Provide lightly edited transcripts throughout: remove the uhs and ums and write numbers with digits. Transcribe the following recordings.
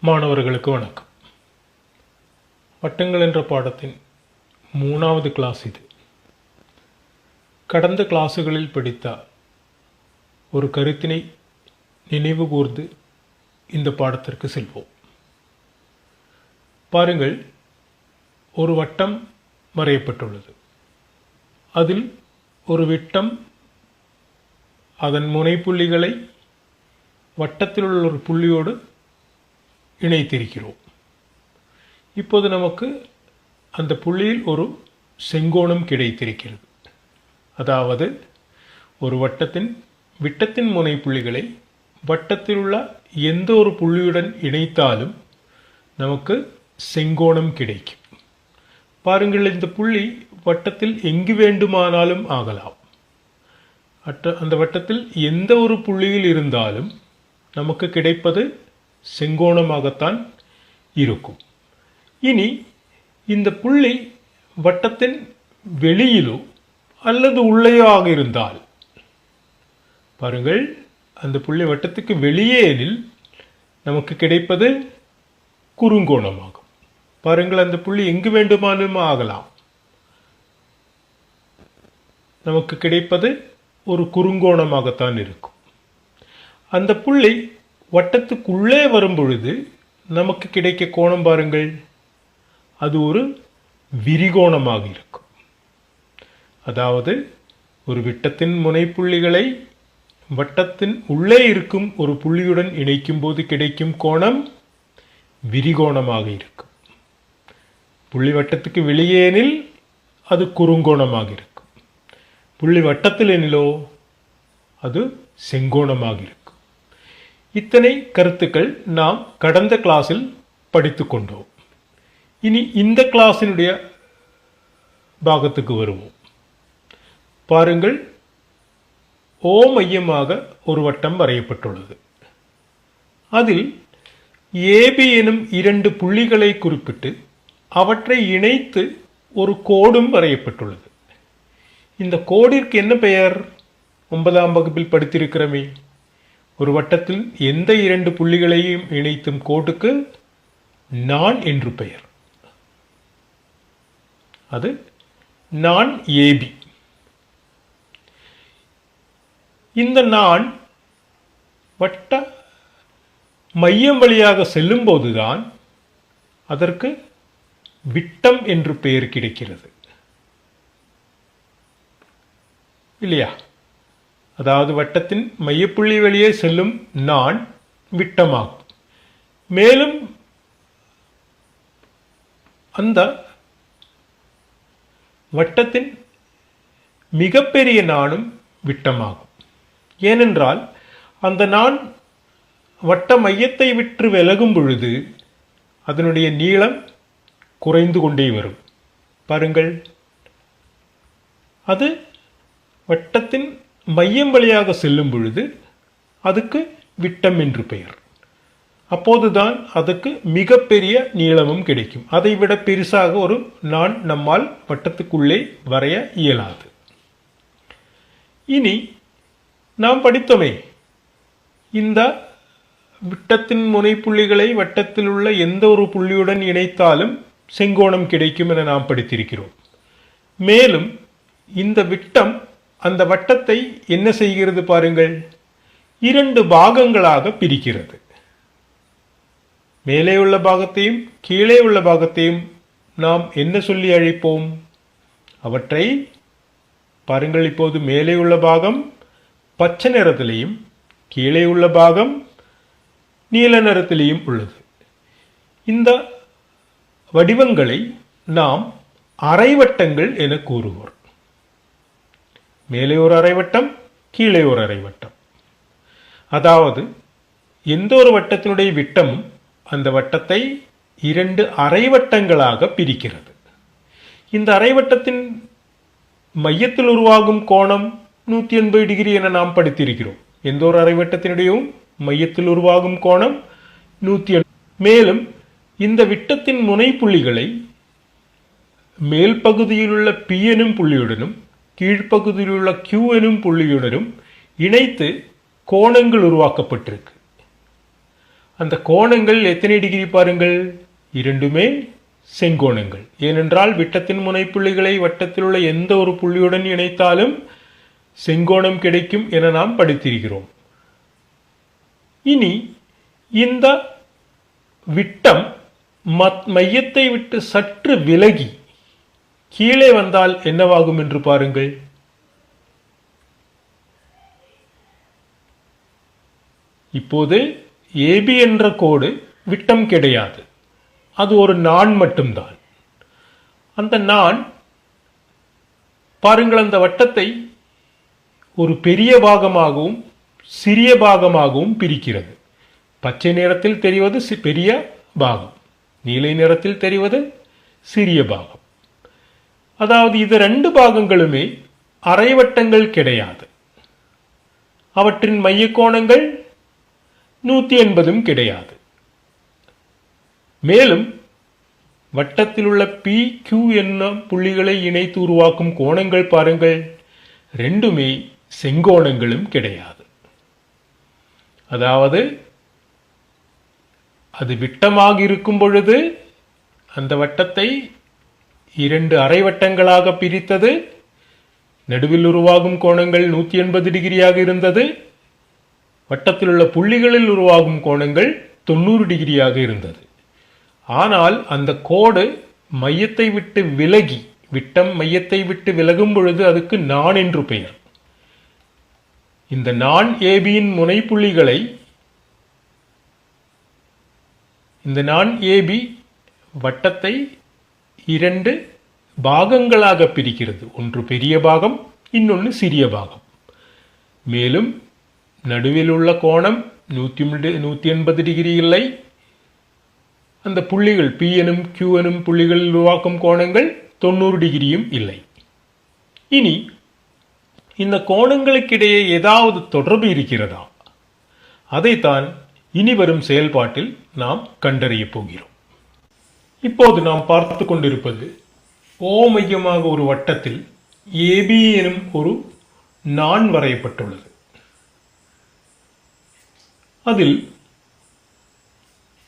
மாணவர்களுக்கு வணக்கம். வட்டங்கள் என்ற பாடத்தின் 3வது கிளாஸ் இது. கடந்த கிளாஸுகளில் படித்த ஒரு கருத்தினை நினைவு கூர்ந்து இந்த பாடத்திற்கு செல்வோம். பாருங்கள், ஒரு வட்டம் வரையப்பட்டுள்ளது. அதில் ஒரு விட்டம், அதன் முனைப்புள்ளிகளை வட்டத்தில் உள்ள ஒரு புள்ளியோடு இணைத்திருக்கிறோம். இப்போது நமக்கு அந்த புள்ளியில் ஒரு செங்கோணம் கிடைத்திருக்கிறது. அதாவது ஒரு வட்டத்தின் விட்டத்தின் முனைப்புள்ளிகளை வட்டத்தில் உள்ள எந்த ஒரு புள்ளியுடன் இணைத்தாலும் நமக்கு செங்கோணம் கிடைக்கும். பாருங்கள், இந்த புள்ளி வட்டத்தில் எங்கு வேண்டுமானாலும் ஆகலாம். அந்த வட்டத்தில் எந்த ஒரு புள்ளியில் இருந்தாலும் நமக்கு கிடைப்பது செங்கோணமாகத்தான் இருக்கும். இனி இந்த புள்ளி வட்டத்தின் வெளியிலோ அல்லது உள்ளேயோ ஆக இருந்தால், பாருங்கள், அந்த புள்ளி வட்டத்துக்கு வெளியே எனில் நமக்கு கிடைப்பது குறுங்கோணமாகும். பாருங்கள், அந்த புள்ளி எங்கு வேண்டுமானாலும் ஆகலாம். நமக்கு கிடைப்பது ஒரு குறுங்கோணமாகத்தான் இருக்கும். அந்த புள்ளி வட்டத்துக்குள்ளே வரும் பொழுது நமக்கு கிடைக்க கோணம் பாருங்கள், அது ஒரு விரிகோணமாக இருக்கும். அதாவது ஒரு விட்டத்தின் முனைப்புள்ளிகளை வட்டத்தின் உள்ளே இருக்கும் ஒரு புள்ளியுடன் இணைக்கும் போது கிடைக்கும் கோணம் விரிகோணமாக இருக்கும். புள்ளி வட்டத்துக்கு வெளியேனில் அது குறுங்கோணமாக இருக்கும். புள்ளி வட்டத்தில் எனிலோ அது செங்கோணமாக இருக்கும். இத்தனை கருத்துக்கள் நாம் கடந்த கிளாஸில் படித்து கொண்டோம். இனி இந்த கிளாஸினுடைய பாகத்துக்கு வருவோம். பாருங்கள், ஓ மையமாக ஒரு வட்டம் வரையப்பட்டுள்ளது. அதில் ஏபி எனும் 2 புள்ளிகளை குறிப்பிட்டு அவற்றை இணைத்து ஒரு கோடும் வரையப்பட்டுள்ளது. இந்த கோடிற்கு என்ன பெயர்? 9ஆம் வகுப்பில் படித்திருக்கிறோமே. ஒரு வட்டத்தில் எந்த 2 புள்ளிகளையும் இணைத்தும் கோட்டுக்கு நாண் என்று பெயர். அது நாண் ஏபி. இந்த நாண் வட்ட மையம் வழியாக செல்லும் போதுதான் அதற்கு விட்டம் என்று பெயர் கிடைக்கிறது, இல்லையா? அதாவது வட்டத்தின் மையப்புள்ளி வழியே செல்லும் நாண் விட்டமாகும். மேலும் அந்த வட்டத்தின் மிகப்பெரிய நாணும் விட்டமாகும். ஏனென்றால் அந்த நாண் வட்ட மையத்தை விட்டு விலகும் பொழுது அதனுடைய நீளம் குறைந்து கொண்டே வரும். பாருங்கள், அது வட்டத்தின் மையம் வழியாக செல்லும் பொழுது அதுக்கு விட்டம் என்று பெயர். அப்போதுதான் அதுக்கு மிகப்பெரிய நீளமும் கிடைக்கும். அதைவிட பெருசாக ஒரு நாண் நம்மால் வட்டத்துக்குள்ளே வரைய இயலாது. இனி நாம் படித்தோமே, இந்த விட்டத்தின் முனைப்புள்ளிகளை வட்டத்தில் உள்ள எந்த ஒரு புள்ளியுடன் இணைத்தாலும் செங்கோணம் கிடைக்கும் என நாம் படித்திருக்கிறோம். மேலும் இந்த விட்டம் அந்த வட்டத்தை என்ன செய்கிறது பாருங்கள், 2 பாகங்களாக பிரிக்கிறது. மேலே உள்ள பாகத்தையும் கீழே உள்ள பாகத்தையும் நாம் என்ன சொல்லி அழைப்போம்? அவற்றை பாருங்கள், இப்போது மேலே உள்ள பாகம் பச்சை நிறத்திலேயும் கீழே உள்ள பாகம் நீல நிறத்திலேயும் உள்ளது. இந்த வடிவங்களை நாம் அரைவட்டங்கள் என கூறுவோம். மேலே ஒரு அரைவட்டம், கீழே ஒரு அரைவட்டம். அதாவது எந்த ஒரு வட்டத்தினுடைய விட்டமும் அந்த வட்டத்தை 2 அரைவட்டங்களாக பிரிக்கிறது. இந்த அரைவட்டத்தின் மையத்தில் உருவாகும் கோணம் 180 டிகிரி என நாம் படித்திருக்கிறோம். எந்த ஒரு அரைவட்டத்தினுடையும் மையத்தில் உருவாகும் கோணம் 180. மேலும் இந்த விட்டத்தின் முனைப்புள்ளிகளை மேல் பகுதியில் உள்ள P எனும் புள்ளியுடனும் கீழ்ப்பகுதியில் உள்ள Q எனும் புள்ளியுடனும் இணைத்து கோணங்கள் உருவாக்கப்பட்டிருக்கு. அந்த கோணங்கள் எத்தனை டிகிரி பாருங்கள், இரண்டுமே செங்கோணங்கள். ஏனென்றால் விட்டத்தின் முனைப்புள்ளிகளை வட்டத்தில் உள்ள எந்த ஒரு புள்ளியுடன் இணைத்தாலும் செங்கோணம் கிடைக்கும் என நாம் படித்திருக்கிறோம். இனி இந்த விட்டம் மையத்தை விட்டு சற்று விலகி கீழே வந்தால் என்னவாகும் என்று பாருங்கள். இப்போது ஏபி என்ற கோடு விட்டம் கிடையாது, அது ஒரு நாண் மட்டும்தான். அந்த நாண் பாருங்கள் அந்த வட்டத்தை ஒரு பெரிய பாகமாகவும் சிறிய பாகமாகவும் பிரிக்கிறது. பச்சை நிறத்தில் தெரிவது பெரிய பாகம், நீல நிறத்தில் தெரிவது சிறிய பாகம். அதாவது இது ரெண்டு பாகங்களுமே அரைவட்டங்கள் கிடையாது. அவற்றின் மைய கோணங்கள் 180 கிடையாது. மேலும் வட்டத்தில் உள்ள பி கியூ என்ன புள்ளிகளை இணைத்து உருவாக்கும் கோணங்கள் பாருங்கள், ரெண்டுமே செங்கோணங்களும் கிடையாது. அதாவது அது விட்டமாக இருக்கும் பொழுது அந்த வட்டத்தை இரண்டு அரைவட்டங்களாக பிரித்தது. நடுவில் உருவாகும் கோணங்கள் 180 டிகிரியாக இருந்தது. வட்டத்தில் உள்ள புள்ளிகளில் உருவாகும் கோணங்கள் 90 டிகிரியாக இருந்தது. ஆனால் அந்த கோடு மையத்தை விட்டு விலகி, விட்டம் மையத்தை விட்டு விலகும் பொழுது அதுக்கு நாண் என்று பெயர். இந்த நாண் ஏபியின் முனைப்புள்ளிகளை, இந்த நாண் ஏபி வட்டத்தை இரண்டு பாகங்களாக பிரிக்கிறது. ஒன்று பெரிய பாகம், இன்னொன்று சிறிய பாகம். மேலும் நடுவில் உள்ள கோணம் 180 டிகிரி இல்லை. அந்த புள்ளிகள் பி எனும் கியூ எனும் புள்ளிகளில் உருவாக்கும் கோணங்கள் 90 டிகிரியும் இல்லை. இனி இந்த கோணங்களுக்கிடையே ஏதாவது தொடர்பு இருக்கிறதா? அதைத்தான் இனி வரும் செயல்பாட்டில் நாம் கண்டறிய போகிறோம். இப்போது நாம் பார்த்து கொண்டிருப்பது ஓ மையமாக ஒரு வட்டத்தில் ஏபி எனும் ஒரு நாண் வரையப்பட்டுள்ளது. அதில்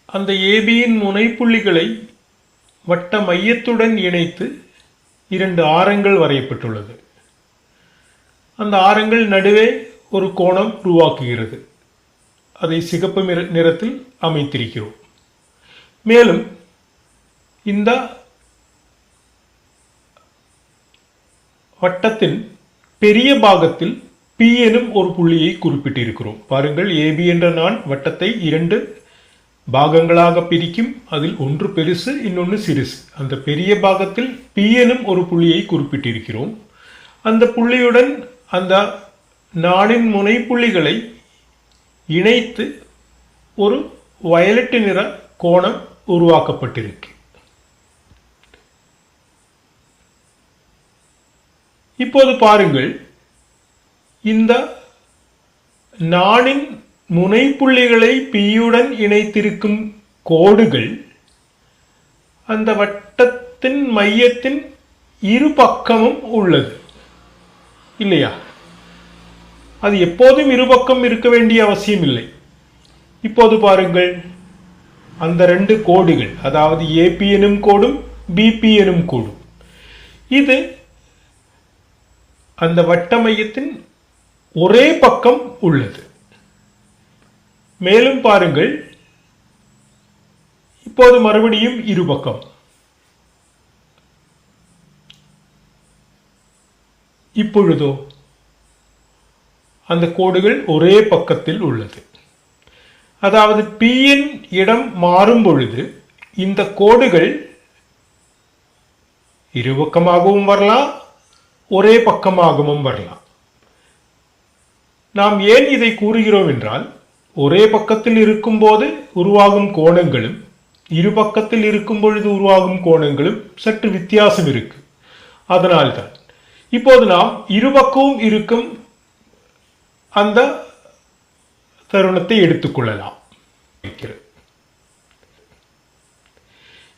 அந்த ஏபியின் முனைப்புள்ளிகளை வட்ட மையத்துடன் இணைத்து இரண்டு ஆரங்கள் வரையப்பட்டுள்ளது. அந்த ஆரங்கள் நடுவே ஒரு கோணம் உருவாக்குகிறது. அதை சிகப்பு நிறத்தில் அமைத்திருக்கிறோம். மேலும் இந்த வட்டத்தின் பெரிய பாகத்தில் பி எனும் ஒரு புள்ளியை குறிப்பிட்டிருக்கிறோம். பாருங்கள், ஏபி என்ற நாண் வட்டத்தை இரண்டு பாகங்களாக பிரிக்கும். அதில் ஒன்று பெருசு, இன்னொன்று சிறுசு. அந்த பெரிய பாகத்தில் பி எனும் ஒரு புள்ளியை குறிப்பிட்டிருக்கிறோம். அந்த புள்ளியுடன் அந்த நாணின் முனைப்புள்ளிகளை இணைத்து ஒரு வயலட் நிற கோணம் உருவாக்கப்பட்டிருக்கு. இப்போது பாருங்கள், இந்த நாணின் முனைப்புள்ளிகளை பியுடன் இணைத்திருக்கும் கோடுகள் அந்த வட்டத்தின் மையத்தின் இரு பக்கமும் உள்ளது இல்லையா? அது எப்போதும் இருபக்கம் இருக்க வேண்டிய அவசியம் இல்லை. இப்போது பாருங்கள், அந்த ரெண்டு கோடுகள், அதாவது ஏபி எனும் கோடும் பிபி எனும் கோடும், இது அந்த வட்ட மையத்தின் ஒரே பக்கம் உள்ளது. மேலும் பாருங்கள், இப்போது மறுபடியும் இருபக்கம். இப்பொழுதோ அந்த கோடுகள் ஒரே பக்கத்தில் உள்ளது. அதாவது P இன் இடம் மாறும் பொழுது இந்த கோடுகள் இருபக்கமாகவும் வரலாம், ஒரே பக்கமாகவும் வரலாம். நாம் ஏன் இதை கூறுகிறோம் என்றால், ஒரே பக்கத்தில் இருக்கும் போது உருவாகும் கோணங்களும் இரு பக்கத்தில் இருக்கும் பொழுது உருவாகும் கோணங்களும் சற்று வித்தியாசம் இருக்கு. அதனால்தான் இப்போது நாம் இருபக்கமும் இருக்கும் அந்த தருணத்தை எடுத்துக்கொள்ளலாம்.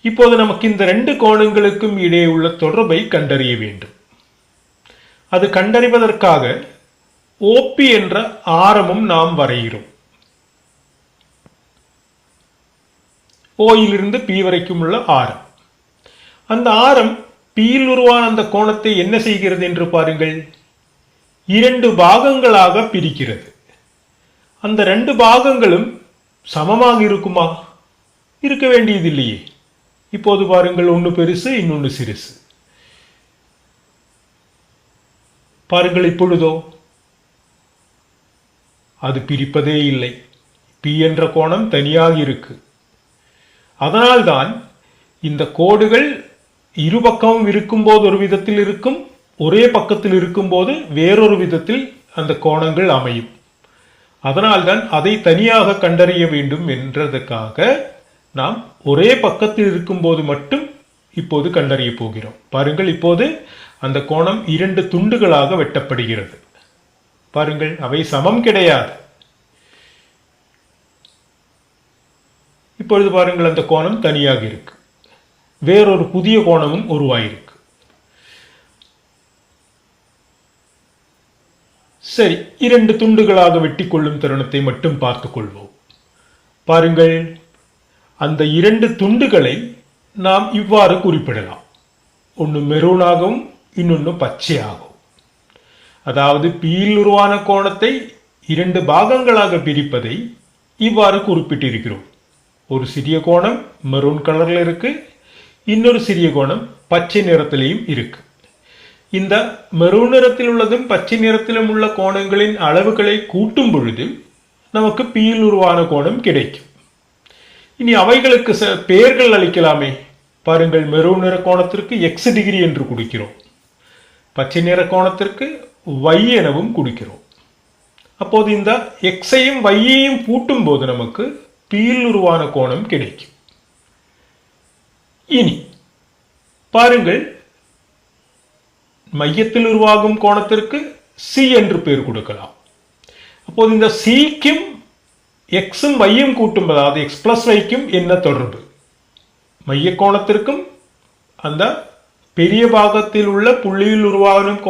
இப்போது நமக்கு இந்த ரெண்டு கோணங்களுக்கும் இடையே உள்ள தொடர்பை கண்டறிய வேண்டும். அது கண்டறிவதற்காக OP என்ற ஆரமும் நாம் வரைகிறோம். ஓயிலிருந்து பி வரைக்கும் உள்ள ஆரம். அந்த ஆரம் பியில் உருவான அந்த கோணத்தை என்ன செய்கிறது என்று பாருங்கள், 2 பாகங்களாக பிரிக்கிறது. அந்த 2 பாகங்களும் சமமாக இருக்குமா? இருக்க வேண்டியதில்லையே. இப்போது பாருங்கள், ஒன்று பெருசு, இன்னொன்று சிறுசு. பாருங்கள், இப்பொழுதோ அது பிரிப்பதே இல்லை. பி என்ற கோணம் தனியாக இருக்கு. அதனால்தான் இந்த கோடுகள் இரு பக்கமும் இருக்கும்போது ஒரு விதத்தில் இருக்கும், ஒரே பக்கத்தில் இருக்கும்போது வேறொரு விதத்தில் அந்த கோணங்கள் அமையும். அதனால்தான் அதை தனியாக கண்டறிய வேண்டும் என்றதுக்காக நாம் ஒரே பக்கத்தில் இருக்கும்போது மட்டும் இப்போது கண்டறிய போகிறோம். பாருங்கள், இப்போது அந்த கோணம் 2 துண்டுகளாக வெட்டப்படுகிறது. பாருங்கள், அவை சமம் கிடையாது. இப்பொழுது பாருங்கள், அந்த கோணம் தனியாக இருக்கு, வேறொரு புதிய கோணமும் உருவாயிருக்கு. சரி, 2 துண்டுகளாக வெட்டி கொள்ளும் தருணத்தை மட்டும் பார்த்துக் கொள்வோம். பாருங்கள், அந்த 2 துண்டுகளை நாம் இவ்வாறு குறிப்பிடலாம். ஒன்று மெரூனாகவும் இன்னொன்று பச்சையாகவும். அதாவது பியில் உருவான கோணத்தை 2 பாகங்களாக பிரிப்பதை இவ்வாறு குறிப்பிட்டிருக்கிறோம். ஒரு சிறிய கோணம் மெரூன் கலர்ல இருக்கு, இன்னொரு சிறிய கோணம் பச்சை நிறத்திலையும் இருக்கு. இந்த மெரூன் நிறத்தில் உள்ளதும் பச்சை நிறத்திலும் உள்ள கோணங்களின் அளவுகளை கூட்டும் பொழுது நமக்கு பியில் உருவான கோணம் கிடைக்கும். இனி அவைகளுக்கு பெயர்கள் அளிக்கலாமே. பாருங்கள், மெரூன் நிற கோணத்திற்கு எக்ஸ் டிகிரி என்று கொடுக்கிறோம், பச்சை நிற கோணத்திற்கு y எனவும் கொடுக்கிறோம். அப்போது இந்த எக்ஸையும் வையையும் கூட்டும் போது நமக்கு பியில் உருவான கோணம் கிடைக்கும். இனி பாருங்கள், மையத்தில் உருவாகும் கோணத்திற்கு சி என்று பெயர் கொடுக்கலாம். அப்போது இந்த சிக்கும் எக்ஸும் வையும் கூட்டும், அதாவது எக்ஸ் பிளஸ் வைக்கும் என்ன தொடர்பு? மைய கோணத்திற்கும் அந்த பெரிய பாகத்தில் உள்ள புள்ளியில் உருவாகும்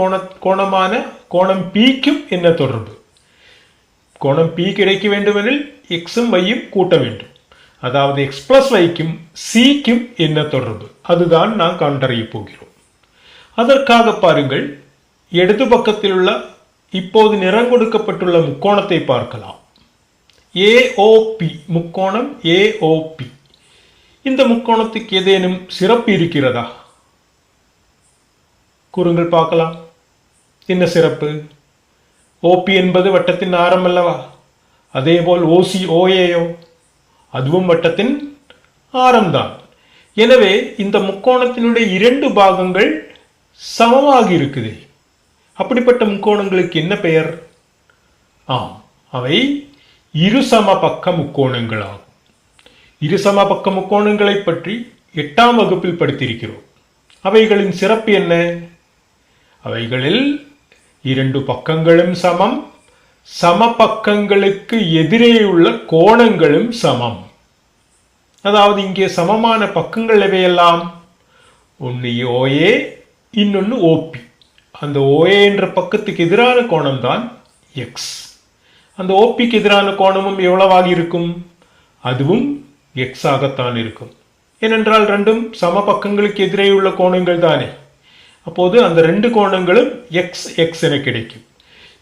கோணமான கோணம் பிக்கும் என்ன தொடர்பு? கோணம் பி கிடைக்க வேண்டுமெனில் எக்ஸும் வையும் கூட்ட வேண்டும். அதாவது எக்ஸ் பிளஸ் வைக்கும் சிக்கும் என்ன தொடர்பு? அதுதான் நாம் கண்டறிய போகிறோம். அதற்காக பாருங்கள், இடது பக்கத்தில் உள்ள இப்போது நிறம் கொடுக்கப்பட்டுள்ள முக்கோணத்தை பார்க்கலாம். ஏஓபி முக்கோணம் ஏஓபி. இந்த முக்கோணத்துக்கு ஏதேனும் சிறப்பு இருக்கிறதா? கூறுங்கள் பார்க்கலாம். என்ன சிறப்பு? ஓபி என்பது வட்டத்தின் ஆரம் அல்லவா? அதேபோல் ஓசி ஓஏயோ அதுவும் வட்டத்தின் ஆரம்தான். எனவே இந்த முக்கோணத்தினுடைய 2 பாகங்கள் சமமாக இருக்குது. அப்படிப்பட்ட முக்கோணங்களுக்கு என்ன பெயர்? அவை இரு சமபக்க முக்கோணங்கள் ஆகும். இரு சமபக்க முக்கோணங்களை பற்றி 8ஆம் வகுப்பில் படித்திருக்கிறோம். அவைகளின் சிறப்பு என்ன? அவைகளில் 2 பக்கங்களும் சமம், சமபக்கங்களுக்கு எதிரே உள்ள கோணங்களும் சமம். அதாவது இங்கே சமமான பக்கங்கள் எவையெல்லாம்? ஒன்று ஓஏ, இன்னொன்று ஓபி. அந்த ஓஏ என்ற பக்கத்துக்கு எதிரான கோணம் தான் எக்ஸ். அந்த ஓபிக்கு எதிரான கோணமும் எவ்வளவாக இருக்கும்? அதுவும் எக்ஸ் ஆகத்தான் இருக்கும். ஏனென்றால் ரெண்டும் சம பக்கங்களுக்கு எதிரே உள்ள கோணங்கள் தானே. அப்போது அந்த 2 கோணங்களும் எக்ஸ் எக்ஸ் என கிடைக்கும்.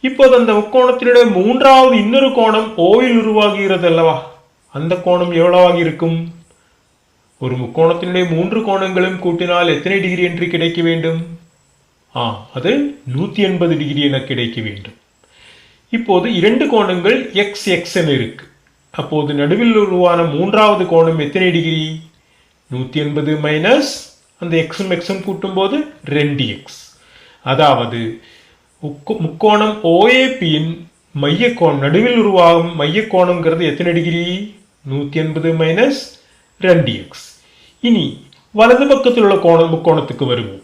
இப்போது அந்த முக்கோணத்தினுடைய 3வது இன்னொரு கோணம் ஓவில் உருவாகிறது அல்லவா? அந்த கோணம் எவ்வளவாக இருக்கும்? ஒரு முக்கோணத்தினுடைய 3 கோணங்களும் கூட்டினால் எத்தனை டிகிரி என்று கிடைக்க வேண்டும்? அது 180 டிகிரி என கிடைக்க வேண்டும். இப்போது 2 கோணங்கள் எக்ஸ் எக்ஸ் என இருக்கு. அப்போது நடுவில் உருவான 3வது கோணம் எத்தனை டிகிரி? 180 மைனஸ் அந்த எக்ஸும் எக்ஸும் கூட்டும் போது 2x. அதாவது முக்கோணம் OAPயின் மைய கோணம், நடுவில் உருவாகும் மைய கோணம்ங்கிறது எத்தனை டிகிரி? 180 minus 2x. இனி வலது பக்கத்தில் உள்ள முக்கோணத்துக்கு வருவோம்.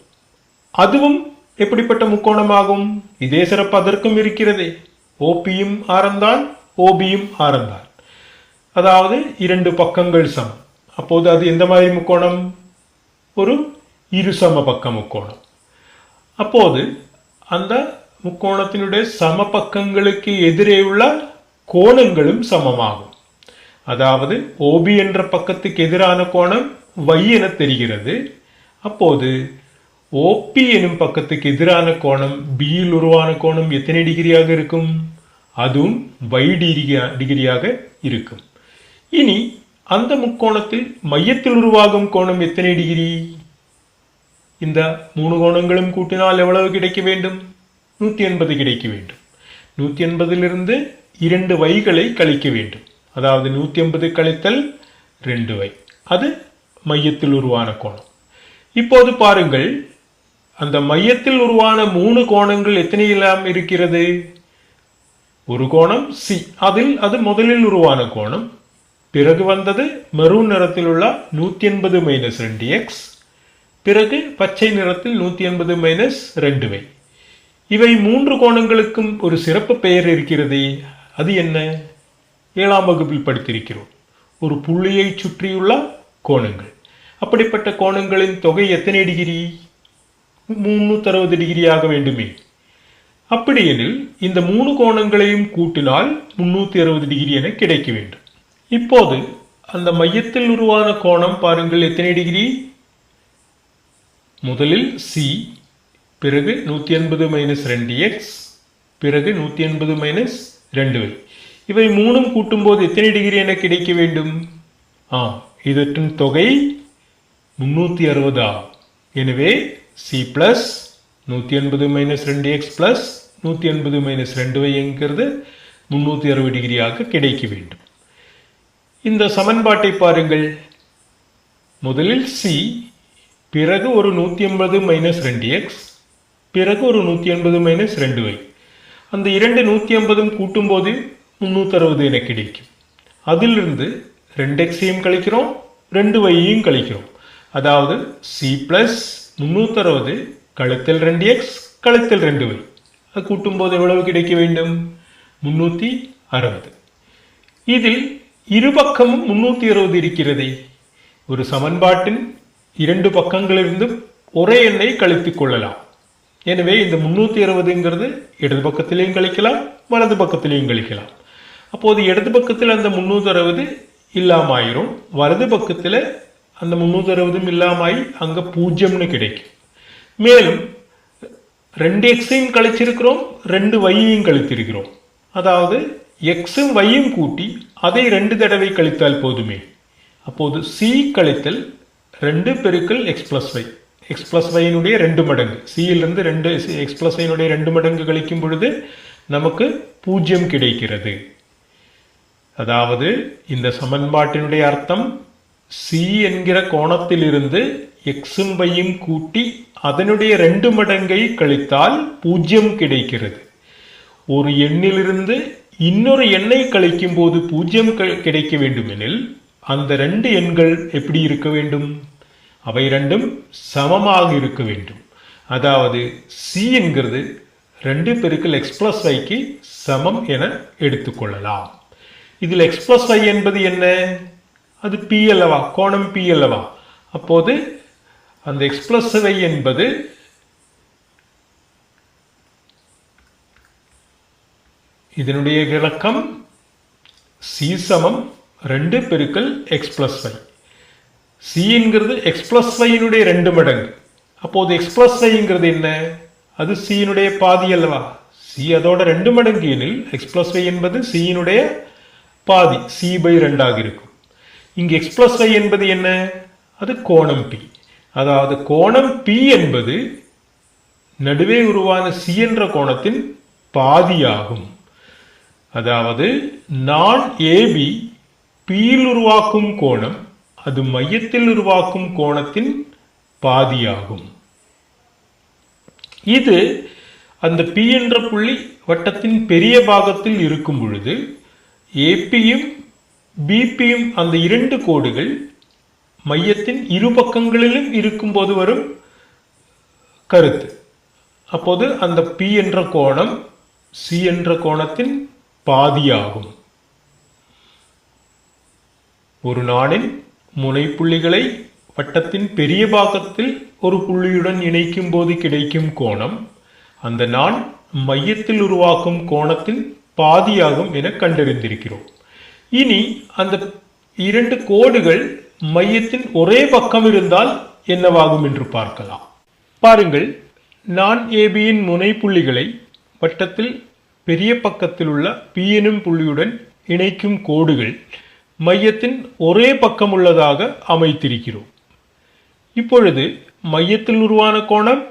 அதுவும் எப்படிப்பட்ட முக்கோணமாகும்? இதே சிறப்பு அதற்கும் இருக்கிறதே. ஓபியும் ஆரம்தான், ஓபியும் ஆரம்தான். அதாவது 2 பக்கங்கள் சமம். அப்போது அது எந்த மாதிரி முக்கோணம்? ஒரு இரு சம பக்க முக்கோணம். அப்போது அந்த முக்கோணத்தினுடைய சம பக்கங்களுக்கு எதிரே உள்ள கோணங்களும் சமமாகும். அதாவது OB என்ற பக்கத்துக்கு எதிரான கோணம் Y என தெரிகிறது. அப்போது OP எனும் பக்கத்துக்கு எதிரான கோணம் B யில் உருவான கோணம் எத்தனை டிகிரியாக இருக்கும்? அதுவும் Y டிகிரியாக இருக்கும். இனி அந்த முக்கோணத்தில் மையத்தில் உருவாகும் கோணம் எத்தனை டிகிரி? இந்த 3 கோணங்களும் கூட்டினால் எவ்வளவு கிடைக்க வேண்டும்? 180 கிடைக்க வேண்டும். 180 2 வைகளை கழிக்க வேண்டும். அதாவது 180 கழித்தல் 2y, அது மையத்தில் உருவான கோணம். இப்போது பாருங்கள், அந்த மையத்தில் உருவான 3 கோணங்கள் எத்தனை எல்லாம் இருக்கிறது? ஒரு கோணம் C, அதில் அது முதலில் உருவான கோணம். பிறகு வந்தது மெரூன் நிறத்தில் உள்ள 180 - 2x, பிறகு பச்சை நிறத்தில் 180 - 2y. இவை 3 கோணங்களுக்கும் ஒரு சிறப்பு பெயர் இருக்கிறது. அது என்ன? 7ஆம் வகுப்பில் படித்திருக்கிறோம். ஒரு புள்ளியை சுற்றியுள்ள கோணங்கள். அப்படிப்பட்ட கோணங்களின் தொகை எத்தனை டிகிரி? 360 டிகிரியாக வேண்டுமே. அப்படியெனில் இந்த 3 கோணங்களையும் கூட்டினால் 360 டிகிரி என கிடைக்க வேண்டும். இப்போது அந்த மையத்தில் உருவான கோணம் பாருங்கள் எத்தனை டிகிரி? முதலில் C, பிறகு 180 - 2x, பிறகு 180 - 2y. இவை 3ம் கூட்டும்போது எத்தனை டிகிரி என கிடைக்க வேண்டும்? இதன் தொகை 360 ஆகும். எனவே C plus 180 - 2x plus 180 - 2y என்கிறது 360 டிகிரியாக கிடைக்க வேண்டும். இந்த சமன்பாட்டை பாருங்கள். முதலில் C, பிறகு ஒரு 180 - 2x, பிறகு ஒரு 180 - 2y. அந்த இரண்டு 180ம் கூட்டும்போது 360 என கிடைக்கும். அதிலிருந்து 2xையும் கழிக்கிறோம், 2yையும் கழிக்கிறோம். அதாவது C பிளஸ் 360 கழித்தல் 2x கழித்தல் 2y. அது கூட்டும்போது எவ்வளவு கிடைக்க வேண்டும்? 360. இதில் இருபக்கமும் 360 இருக்கிறதே. ஒரு சமன்பாட்டின் 2 பக்கங்களிலிருந்து ஒரே எண்ணை கழித்துக் கொள்ளலாம். எனவே இந்த 360ங்கிறது இடது பக்கத்திலையும் கழிக்கலாம், வலது பக்கத்திலையும் கழிக்கலாம். அப்போது இடது பக்கத்தில் அந்த 360 இல்லாமாயிரும், வலது பக்கத்தில் அந்த 360 இல்லாமாயி அங்க 0ன்னு கிடைக்கும். மேலும் 2xையும் கழிச்சிருக்கிறோம், 2yையும் கழித்திருக்கிறோம். அதாவது xம் yயும் கூட்டி அதை 2 தடவை கழித்தால் போதுமே. அப்போது C கழித்தல் 2 பெருக்கல் x plus y, x plus yனுடைய 2 மடங்கு, C இலிருந்து x plus yனுடைய 2 மடங்கு கழிக்கும் பொழுது நமக்கு 0 கிடைக்கிறது. அதாவது இந்த சமன்பாட்டினுடைய அர்த்தம் C என்கிற கோணத்திலிருந்து xம் yயும் கூட்டி அதனுடைய 2 மடங்கை கழித்தால் 0 கிடைக்கிறது. ஒரு எண்ணிலிருந்து இன்னொரு எண்ணை கழிக்கும் போது 0 கிடைக்க வேண்டுமெனில் அந்த 2 எண்கள் எப்படி இருக்க வேண்டும்? அவை ரெண்டும் சமமாக இருக்க வேண்டும். அதாவது C என்கிறது 2 பெருக்கல் x plus yக்கு சமம் என எடுத்துக்கொள்ளலாம். இதில் x plus y என்பது என்ன? அது P அல்லவா, கோணம் P அல்லவா. அப்போது அந்த x plus y என்பது இதனுடைய இலக்கம் C சமம் 2 பெருக்கல் x plus y. C என்கிறது x plus yனுடைய 2 மடங்கு. அப்போது x plus yங்கிறது என்ன? அது C னுடைய பாதி அல்லவா. C அதோட 2 மடங்கு எனில் x plus y என்பது C னுடைய பாதி, C/2 ஆக இருக்கும். இங்கு x plus y என்பது என்ன? அது கோணம் P. அதாவது கோணம் P என்பது நடுவே உருவான C என்ற கோணத்தின் பாதியாகும். அதாவது நான் AB Pயில் உருவாக்கும் கோணம் அது மையத்தில் உருவாக்கும் கோணத்தின் பாதியாகும். இது அந்த P என்ற புள்ளி வட்டத்தின் பெரிய பாகத்தில் இருக்கும் பொழுது APயும் BPயும் அந்த 2 கோடுகள் மையத்தின் இரு பக்கங்களிலும் இருக்கும் போது வரும் கருத்து. அப்போது அந்த P என்ற கோணம் C என்ற கோணத்தின் பாதியாகும். ஒரு நாணின் முனைப்புள்ளிகளை வட்டத்தின் பெரிய பாகத்தில் ஒரு புள்ளியுடன் இணைக்கும் போது கிடைக்கும் கோணம் அந்த நாண் மையத்தில் உருவாக்கும் கோணத்தின் பாதியாகும் என கண்டறிந்திருக்கிறோம். இனி அந்த இரண்டு கோடுகள் மையத்தின் ஒரே பக்கம் இருந்தால் என்னவாகும் என்று பார்க்கலாம். பாருங்கள், நான் ஏபியின் முனை புள்ளிகளை வட்டத்தில் பெரிய பக்கத்தில் உள்ள பி எனும் புள்ளியுடன் இணைக்கும் கோடுகள் மையத்தின் ஒரே பக்கம் உள்ளதாக அமைத்திருக்கிறோம். இப்பொழுது மையத்தில் உருவான கோணம்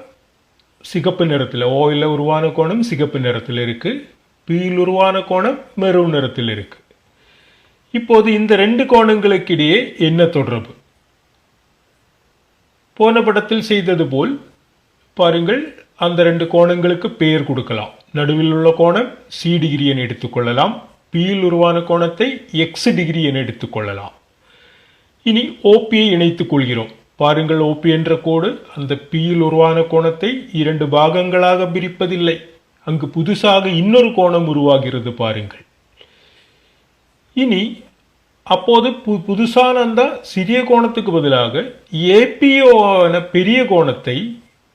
சிகப்பு நிறத்தில், ஓயில் உருவான கோணம் சிகப்பு நிறத்தில் இருக்கு, பியில் உருவான கோணம் மெரூன் நிறத்தில் இருக்கு. இப்போது இந்த ரெண்டு கோணங்களுக்கு இடையே என்ன தொடர்பு? போன படத்தில் செய்தது போல் பாருங்கள், அந்த ரெண்டு கோணங்களுக்கு பெயர் கொடுக்கலாம். நடுவில் உள்ள கோணம் சி டிகிரி என எடுத்துக்கொள்ளலாம், பியில் உருவான கோணத்தை எக்ஸ் டிகிரி என எடுத்துக்கொள்ளலாம். இனி ஓபியை இணைத்துக் கொள்கிறோம். பாருங்கள், ஓபி என்ற கோடு அந்த பியில் உருவான கோணத்தை இரண்டு பாகங்களாக பிரிப்பதில்லை, அங்கு புதுசாக இன்னொரு கோணம் உருவாகிறது. பாருங்கள், இனி அப்போது புதுசான அந்த சிறிய கோணத்துக்கு பதிலாக ஏபிஓ பெரிய கோணத்தை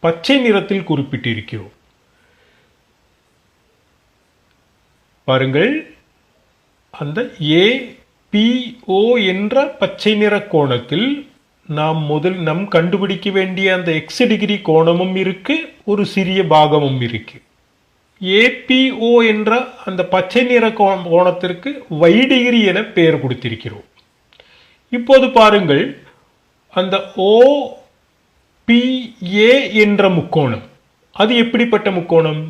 பச்சை நிறத்தில் குறிப்பிட்டிருக்கிறோம். பாருங்கள், அந்த ஏபிஓ என்ற பச்சை நிற கோணத்தில் நாம் கண்டுபிடிக்க வேண்டிய அந்த எக்ஸ் டிகிரி கோணமும் இருக்கு, ஒரு சிறிய பாகமும் இருக்கு. ஏபிஓ என்ற அந்த பச்சை நிற கோணத்திற்கு y டிகிரி என பெயர் கொடுத்திருக்கிறோம். இப்போது பாருங்கள், அந்த OPA என்ற முக்கோணம் அது எப்படிப்பட்ட முக்கோணம்?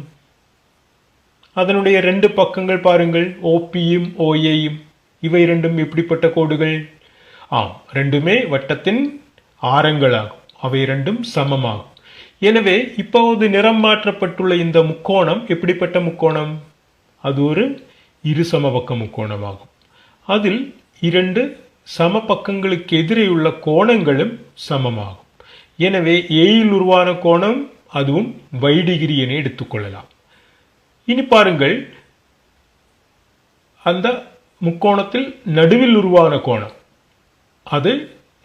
அதனுடைய ரெண்டு பக்கங்கள் பாருங்கள், OPயும் OAயும், இவை இரண்டும் எப்படிப்பட்ட கோடுகள்? ரெண்டுமே வட்டத்தின் ஆரங்களாகும், அவை இரண்டும் சமமாகும். எனவே இப்போது நிறம் மாற்றப்பட்டுள்ள இந்த முக்கோணம் எப்படிப்பட்ட முக்கோணம்? அது ஒரு இரு சமபக்க முக்கோணமாகும். அதில் இரண்டு சம பக்கங்களுக்கு எதிரே உள்ள கோணங்களும் சமமாகும். எனவே ஏயில் உருவான கோணம் அதுவும் y டிகிரி என எடுத்துக்கொள்ளலாம். இனி பாருங்கள், அந்த முக்கோணத்தில் நடுவில் உருவான கோணம் அது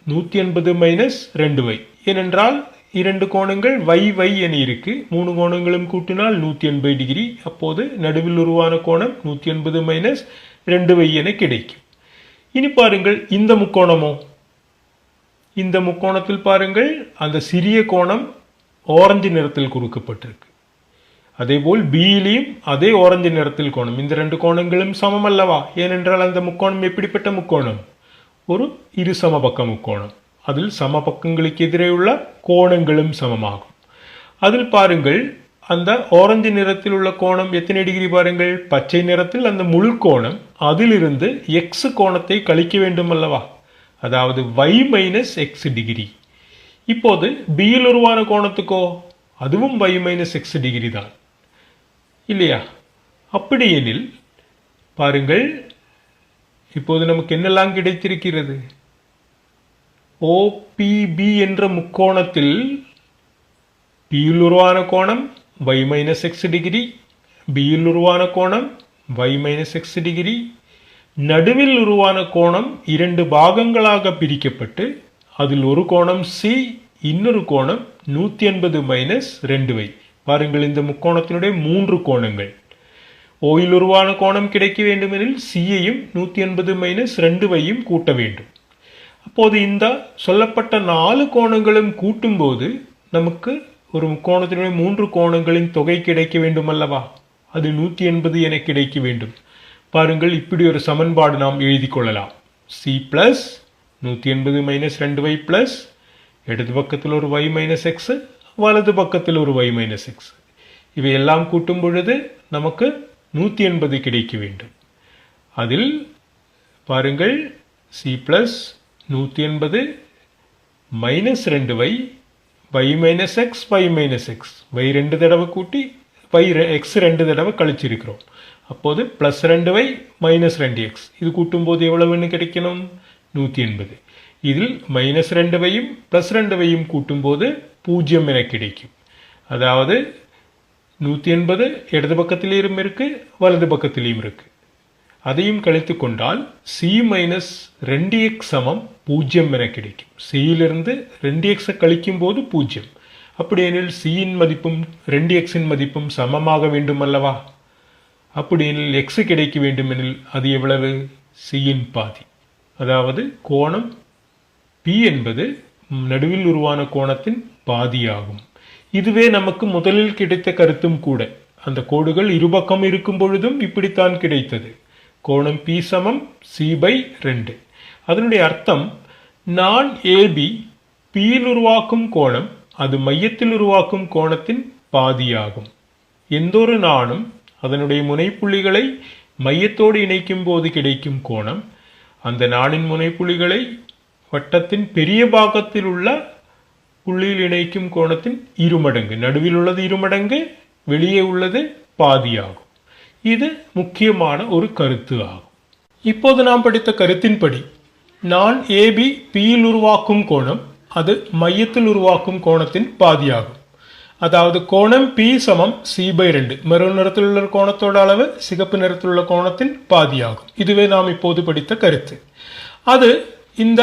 180 மைனஸ் 2y. ஏனென்றால் இரண்டு கோணங்கள் y என இருக்கு, மூணு கோணங்களும் கூட்டினால் 180 டிகிரி. அப்போது நடுவில் உருவான கோணம் 180 மைனஸ் 2y என கிடைக்கும். இனி பாருங்கள், இந்த முக்கோணமோ? இந்த முக்கோணத்தில் பாருங்கள், அந்த சிறிய கோணம் ஆரஞ்சு நிறத்தில் குறிக்கப்பட்டிருக்கு. அதேபோல் பியிலையும் அதே ஆரஞ்சு நிறத்தில் கோணம். இந்த ரெண்டு கோணங்களும் சமம் அல்லவா? ஏனென்றால் அந்த முக்கோணம் எப்படிப்பட்ட முக்கோணம்? ஒரு இரு சமபக்க முக்கோணம். அதில் சமபக்கங்களுக்கு எதிரே உள்ள கோணங்களும் சமமாகும். அதில் பாருங்கள், அந்த ஆரஞ்சு நிறத்தில் உள்ள கோணம் எத்தனை டிகிரி பாருங்கள்? பச்சை நிறத்தில் அந்த முழு கோணம், அதிலிருந்து எக்ஸ் கோணத்தை கழிக்க வேண்டும் அல்லவா? அதாவது y மைனஸ் எக்ஸ் டிகிரி. இப்போது பியில் உருவான கோணத்துக்கோ அதுவும் y மைனஸ் எக்ஸ் டிகிரி தான் இல்லையா? அப்படி எனில் பாருங்கள், இப்போது நமக்கு என்னெல்லாம் கிடைத்திருக்கிறது? OPB என்ற முக்கோணத்தில் பியில் உருவான கோணம் y மைனஸ் எக்ஸ் டிகிரி, பியில் உருவான கோணம் y மைனஸ் எக்ஸ் டிகிரி, நடுவில் உருவான கோணம் இரண்டு பாகங்களாக பிரிக்கப்பட்டு அதில் ஒரு கோணம் C, இன்னொரு கோணம் 180 மைனஸ் 2y. பாருங்கள், இந்த முக்கோணத்தினுடைய மூன்று கோணங்கள். ஓயில் உருவான கோணம் கிடைக்க வேண்டுமெனில் சியையும் 180 மைனஸ் 2yயும் கூட்ட வேண்டும். அப்போது இந்த சொல்லப்பட்ட 4 கோணங்களும் கூட்டும் போது நமக்கு ஒரு முக்கோணத்தினுடைய மூன்று கோணங்களின் தொகை கிடைக்க வேண்டும் அல்லவா? அது 180 என கிடைக்க வேண்டும். பாருங்கள், இப்படி ஒரு சமன்பாடு நாம் எழுதி கொள்ளலாம். C plus 180 minus 2y plus இடது பக்கத்தில் ஒரு y மைனஸ் எக்ஸ், வலது பக்கத்தில் ஒரு y மைனஸ் எக்ஸ். இவையெல்லாம் கூட்டும் பொழுது நமக்கு 180 கிடைக்க வேண்டும். அதில் பாருங்கள், C plus 180 minus 2y, y minus X, y minus X, y ரெண்டு தடவை கூட்டி எக்ஸ் ரெண்டு தடவை கழிச்சிருக்கிறோம். அப்போது பிளஸ் 2y மைனஸ் 2x. இது கூட்டும் போது எவ்வளவுன்னு கிடைக்கணும்? 180. இதில் மைனஸ் 2yயும் பிளஸ் 2yயும் கூட்டும் போது 0 என கிடைக்கும். அதாவது 180 இடது பக்கத்திலேயும் இருக்கு, வலது பக்கத்திலேயும் இருக்கு. அதையும் கழித்து கொண்டால் c மைனஸ் 2x சமம் 0 என கிடைக்கும். சியிலிருந்து 2x கழிக்கும் போது 0. அப்படி எனில் c மதிப்பும் 2x மதிப்பும் சமமாக வேண்டும் அல்லவா? அப்படி எனில் x கிடைக்க வேண்டும் எனில் அது எவ்வளவு? சியின் பாதி. அதாவது கோணம் பி என்பது நடுவில் உருவான கோணத்தின் பாதியாகும். இதுவே நமக்கு முதலில் கிடைத்த கருத்தும் கூட. அந்த கோடுகள் இருபக்கம் இருக்கும் பொழுதும் இப்படித்தான் கிடைத்தது. கோணம் பி சமம் C/2. அதனுடைய அர்த்தம் நான் ஏபி பியில் உருவாக்கும் கோணம் அது மையத்தில் உருவாக்கும் கோணத்தின் பாதியாகும். எந்த ஒரு நாணும் அதனுடைய முனைப்புள்ளிகளை மையத்தோடு இணைக்கும் போது கிடைக்கும் கோணம் அந்த நாணின் முனைப்புள்ளிகளை வட்டத்தின் பெரிய பாகத்தில் உள்ள புள்ளியில் இணைக்கும் கோணத்தின் இருமடங்கு. நடுவில் உள்ளது இருமடங்கு, வெளியே உள்ளது பாதியாகும். இது முக்கியமான ஒரு கருத்து ஆகும். இப்போது நாம் படித்த கருத்தின்படி நான் ஏபி பியில் உருவாக்கும் கோணம் அது மையத்தில் உருவாக்கும் கோணத்தின் பாதியாகும். அதாவது கோணம் பி சமம் C/2. மெரூன் நிறத்தில் உள்ள கோணத்தோட அளவு சிகப்பு நிறத்தில் உள்ள கோணத்தின் பாதியாகும். இதுவே நாம் இப்போது படித்த கருத்து. அது இந்த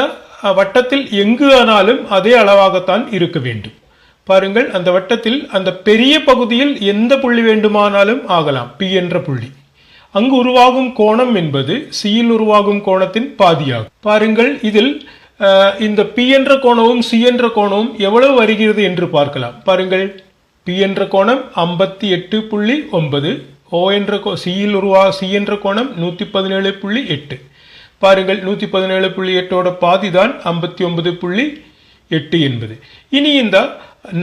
வட்டத்தில் எங்கு ஆனாலும் அதே அளவாகத்தான் இருக்க வேண்டும். பாருங்கள், அந்த வட்டத்தில் அந்த பெரிய பகுதியில் எந்த புள்ளி வேண்டுமானாலும் ஆகலாம். பி என்ற புள்ளி அங்கு உருவாகும் கோணம் என்பது சியில் உருவாகும் கோணத்தின் பாதியாகும். பாருங்கள், இதில் இந்த பி என்ற கோணமும் சி என்ற கோணமும் எவ்வளவு வருகிறது என்று பார்க்கலாம். பாருங்கள், பி என்ற கோணம் 58.9, ஓ என்ற சி என்ற கோணம் 117.8. பாருங்கள், 117.8 பாதிதான் 59.8 என்பது. இனி இந்த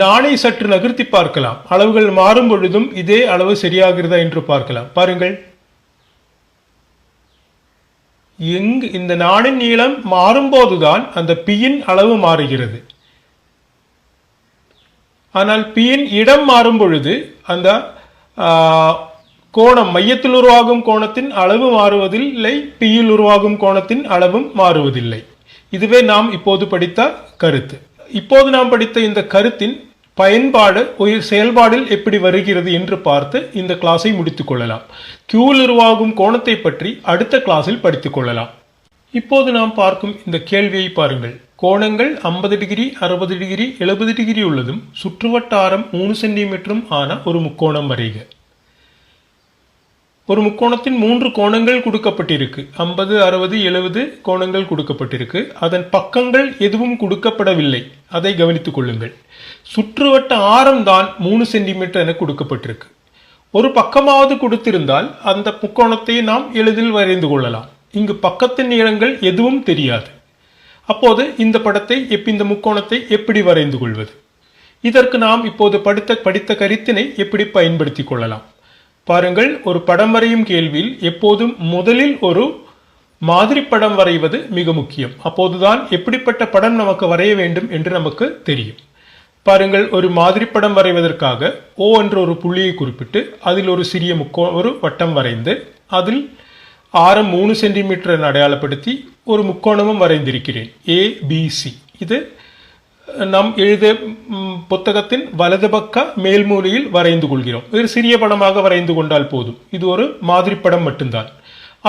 நாணை சற்று நகர்த்தி பார்க்கலாம். அளவுகள் மாறும் பொழுதும் இதே அளவு சரியாகிறதா என்று பார்க்கலாம். பாருங்கள், இந்த நாணின் நீளம் மாறும்போதுதான் அந்த பியின் அளவு மாறுகிறது. ஆனால் பியின் இடம் மாறும் பொழுது அந்த கோணம் மையத்தில் உருவாகும் கோணத்தின் அளவு மாறுவதில்லை, பியில் உருவாகும் கோணத்தின் அளவும் மாறுவதில்லை. இதுவே நாம் இப்போது படித்த கருத்து. இப்போது நாம் படித்த இந்த கருத்தின் பயன்பாடு செயல்பாடில் எப்படி வருகிறது என்று பார்த்து இந்த கிளாஸை முடித்துக் கொள்ளலாம். கியூவில் உருவாகும் கோணத்தை பற்றி அடுத்த கிளாஸில் படித்துக் கொள்ளலாம். இப்போது நாம் பார்க்கும் இந்த கேள்வியை பாருங்கள். கோணங்கள் 50 டிகிரி, 60 டிகிரி, 70 டிகிரி உள்ளதும் சுற்றுவட்ட ஆரம் 3 சென்டிமீட்டரும் ஆன ஒரு முக்கோணம் வரைக. ஒரு முக்கோணத்தின் 3 கோணங்கள் கொடுக்கப்பட்டிருக்கு. 50, 60, 70 கோணங்கள் கொடுக்கப்பட்டிருக்கு. அதன் பக்கங்கள் எதுவும் கொடுக்கப்படவில்லை. அதை கவனித்துக் கொள்ளுங்கள். சுற்றுவட்ட ஆரம் தான் 3 சென்டிமீட்டர் என கொடுக்கப்பட்டிருக்கு. ஒரு பக்கமாவது கொடுத்திருந்தால் அந்த முக்கோணத்தை நாம் எளிதில் வரைந்து கொள்ளலாம். இங்கு பக்கத்தின் நீளங்கள் எதுவும் தெரியாது. அப்போது இந்த முக்கோணத்தை எப்படி வரைந்து கொள்வது? இதற்கு நாம் இப்போது படித்த கருத்தினை எப்படி பயன்படுத்திக் கொள்ளலாம்? பாருங்கள், ஒரு படம் வரையும் கேள்வியில் எப்போதும் முதலில் ஒரு மாதிரி படம் வரைவது மிக முக்கியம். அப்போதுதான் எப்படிப்பட்ட படம் நமக்கு வரைய வேண்டும் என்று நமக்கு தெரியும். பாருங்கள், ஒரு மாதிரி படம் வரைவதற்காக ஓ என்ற ஒரு புள்ளியை குறிப்பிட்டு அதில் ஒரு சிறிய ஒரு வட்டம் வரைந்து அதில் ஆரம் 3 சென்டிமீட்டர் அடையாளப்படுத்தி ஒரு முக்கோணமும் வரைந்திருக்கிறேன். ABC. இது நாம் எழுத புத்தகத்தின் வலது பக்க மேல் மூலையில் வரைந்து கொள்கிறோம். ஒரு சிறிய படமாக வரைந்து கொண்டால் போதும். இது ஒரு மாதிரி படம் மட்டும்தான்.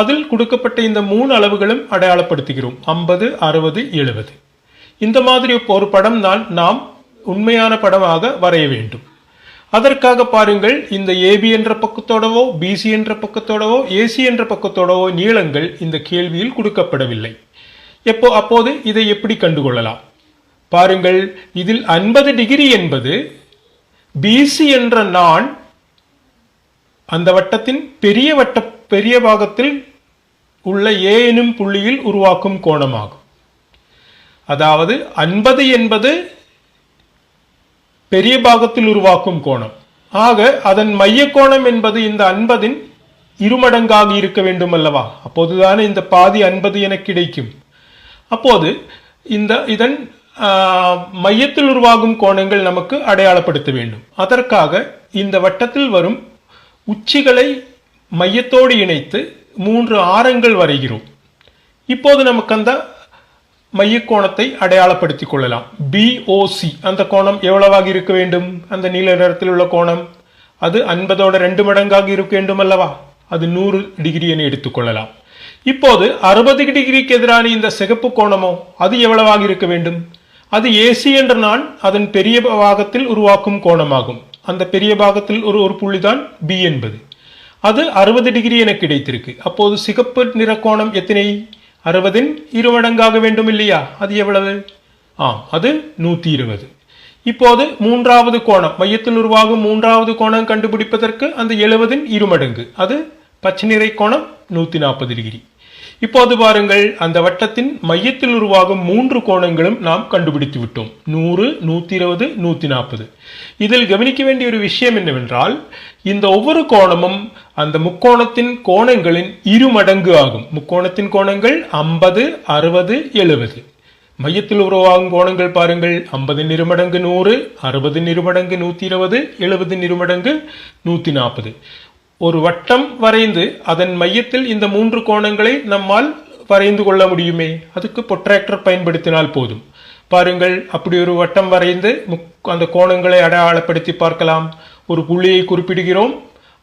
அதில் கொடுக்கப்பட்ட இந்த 3 அளவுகளும் அடையாளப்படுத்துகிறோம். 50, 60, 70. இந்த மாதிரி ஒரு படம் தான் நாம் உண்மையான படமாக வரைய வேண்டும். அதற்காக பாருங்கள், இந்த ஏபி என்ற பக்கத்தோடவோ பிசி என்ற பக்கத்தோடவோ ஏசி என்ற பக்கத்தோடவோ நீளங்கள் இந்த கேள்வியில் கொடுக்கப்படவில்லை. அப்போது இதை எப்படி கண்டுகொள்ளலாம்? பாருங்கள், இதில் 50 டிகிரி என்பது பிசி என்ற நான் அந்த வட்டத்தின் பெரிய பாகத்தில் உள்ள ஏ எனும் புள்ளியில் உருவாக்கும் கோணமாகும். அதாவது 50 என்பது பெரிய பாகத்தில் உருவாக்கும் கோணம். ஆக அதன் மைய கோணம் என்பது இந்த 50 இருமடங்காக இருக்க வேண்டும் அல்லவா? அப்போதுதானே இந்த பாதி 50 என கிடைக்கும். அப்போது இதன் மையத்தில் உருவாகும் கோணங்கள் நமக்கு அடையாளப்படுத்த வேண்டும். அதற்காக இந்த வட்டத்தில் வரும் உச்சிகளை மையத்தோடு இணைத்து 3 ஆரங்கள் வரைகிறோம். இப்போது நமக்கு அந்த மைய கோணத்தை அடையாளப்படுத்திக் கொள்ளலாம். BOC அந்த கோணம் எவ்வளவாக இருக்க வேண்டும்? அந்த நீல நிறத்தில் உள்ள கோணம் அது 50ஓட 2 மடங்காக இருக்க வேண்டும் அல்லவா? அது 100 டிகிரி என எடுத்துக்கொள்ளலாம். இப்போது 60 டிகிரிக்கு எதிரான இந்த சிகப்பு கோணமோ அது எவ்வளவாக இருக்க வேண்டும்? அது AC என்ற நான் அதன் பெரிய பாகத்தில் உருவாக்கும் கோணமாகும். அந்த பெரிய பாகத்தில் ஒரு புள்ளிதான் B என்பது. அது 60 டிகிரி எனக்கு கிடைத்திருக்கு. அப்போது சிகப்பு நிற கோணம் எத்தனை? 60-இன் இருமடங்காக வேண்டும் இல்லையா? அது எவ்வளவு? அது 120. இப்போது மூன்றாவது கோணம், மையத்தில் உருவாகும் மூன்றாவது கோணம் கண்டுபிடிப்பதற்கு அந்த 70-இன் இருமடங்கு, அது பச்சை நிறை கோணம் 140 டிகிரி. இப்போது பாருங்கள், அந்த வட்டத்தின் மையத்தில் உருவாகும் மூன்று கோணங்களும் நாம் கண்டுபிடித்து விட்டோம். 100, 120, 140. இதில் கவனிக்க வேண்டிய ஒரு விஷயம் என்னவென்றால், இந்த ஒவ்வொரு கோணமும் அந்த முக்கோணத்தின் கோணங்களின் இருமடங்கு ஆகும். முக்கோணத்தின் கோணங்கள் 50, 60, 70. மையத்தில் உருவாகும் கோணங்கள் பாருங்கள், 50-இன் இருமடங்கு 100, 60-இன் இருமடங்கு 120, 70-இன் இருமடங்கு 140. ஒரு வட்டம் வரைந்து அதன் மையத்தில் இந்த மூன்று கோணங்களை நம்மால் வரைந்து கொள்ள முடியுமே? அதுக்கு புரோட்ராக்டர் பயன்படுத்தினால் போதும். பாருங்கள், அப்படி ஒரு வட்டம் வரைந்து அந்த கோணங்களை அடையாளப்படுத்தி பார்க்கலாம். ஒரு புள்ளியை குறிப்பிடுகிறோம்,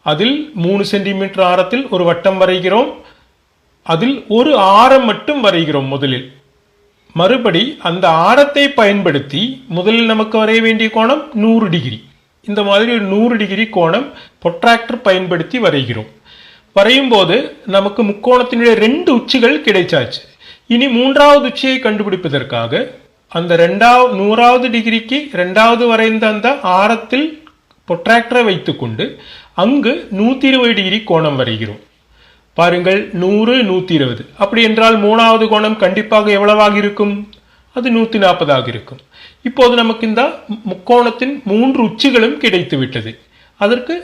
அதில் 3 சென்டிமீட்டர் ஆரத்தில் ஒரு வட்டம் வரைகிறோம், அதில் ஒரு ஆரம் மட்டும் வரைகிறோம் முதலில். மறுபடி அந்த ஆரத்தை பயன்படுத்தி முதலில் நமக்கு வரைய வேண்டிய கோணம் 100 டிகிரி. இந்த மாதிரி ஒரு 100 டிகிரி கோணம் புரோட்ராக்டர் பயன்படுத்தி வரைகிறோம். வரையும் போது நமக்கு முக்கோணத்தினுடைய 2 உச்சிகள் கிடைச்சாச்சு. இனி மூன்றாவது உச்சியை கண்டுபிடிப்பதற்காக அந்த 100வது டிகிரிக்கு 2வது வரைந்த அந்த ஆரத்தில் புரோட்ராக்டரை வைத்துக்கொண்டு அங்கு 120 டிகிரி கோணம் வரைகிறோம். பாருங்கள், 100, 120. அப்படி என்றால் மூணாவது கோணம் கண்டிப்பாக எவ்வளவாக இருக்கும்? அது 140 இருக்கும். இப்போது நமக்கு இந்த முக்கோணத்தின் 3 உச்சிகளும் கிடைத்து விட்டது. அதற்கு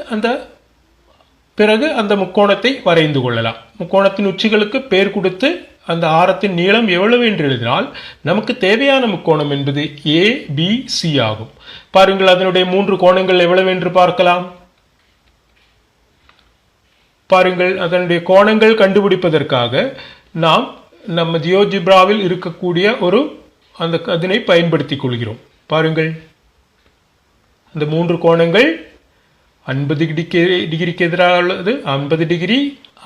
பிறகு அந்த முக்கோணத்தை வரைந்து கொள்ளலாம். முக்கோணத்தின் உச்சிகளுக்கு பெயர் கொடுத்து அந்த ஆரத்தின் நீளம் எவ்வளவு என்று எழுதினால் நமக்கு தேவையான முக்கோணம் என்பது ABC ஆகும். பாருங்கள், அதனுடைய 3 கோணங்கள் எவ்வளவு என்று பார்க்கலாம். பாருங்கள், அதனுடைய கோணங்கள் கண்டுபிடிப்பதற்காக நாம் நம்ம ஜியோஜிப்ராவில் இருக்கக்கூடிய அதனை பயன்படுத்திக் கொள்கிறோம். பாருங்கள், அந்த 3 கோணங்கள் 50 டிகிரிக்கு எதிராக உள்ளது. 50 டிகிரி,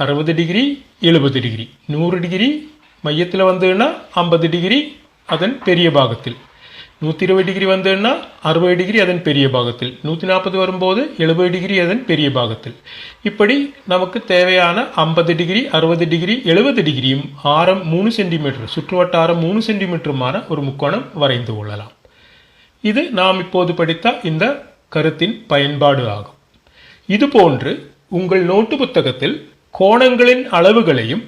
60 டிகிரி, 70 டிகிரி. 100 டிகிரி மையத்தில் வந்ததுன்னா 50 டிகிரி அதன் பெரிய பாகத்தில், 120 டிகிரி வந்ததுன்னா 60 டிகிரி அதன் பெரிய பாகத்தில், 140 வரும்போது 70 டிகிரி அதன் பெரிய பாகத்தில். இப்படி நமக்கு தேவையான 50 டிகிரி, 60 டிகிரி, 70 டிகிரியும் ஆரம் 3 சென்டிமீட்டர், சுற்றுவட்டாரம் 3 சென்டிமீட்டருமான ஒரு முக்கோணம் வரைந்து கொள்ளலாம். இது நாம் இப்போது படித்த இந்த கருத்தின் பயன்பாடு ஆகும். இதுபோன்று உங்கள் நோட்டு புத்தகத்தில் கோணங்களின் அளவுகளையும்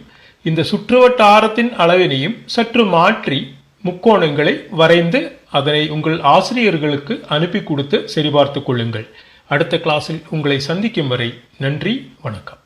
இந்த சுற்றுவட்டாரத்தின் அளவினையும் சற்று மாற்றி முக்கோணங்களை வரைந்து அதனை உங்கள் ஆசிரியர்களுக்கு அனுப்பி கொடுத்து சரிபார்த்து கொள்ளுங்கள். அடுத்த கிளாஸில் உங்களை சந்திக்கும் வரை நன்றி, வணக்கம்.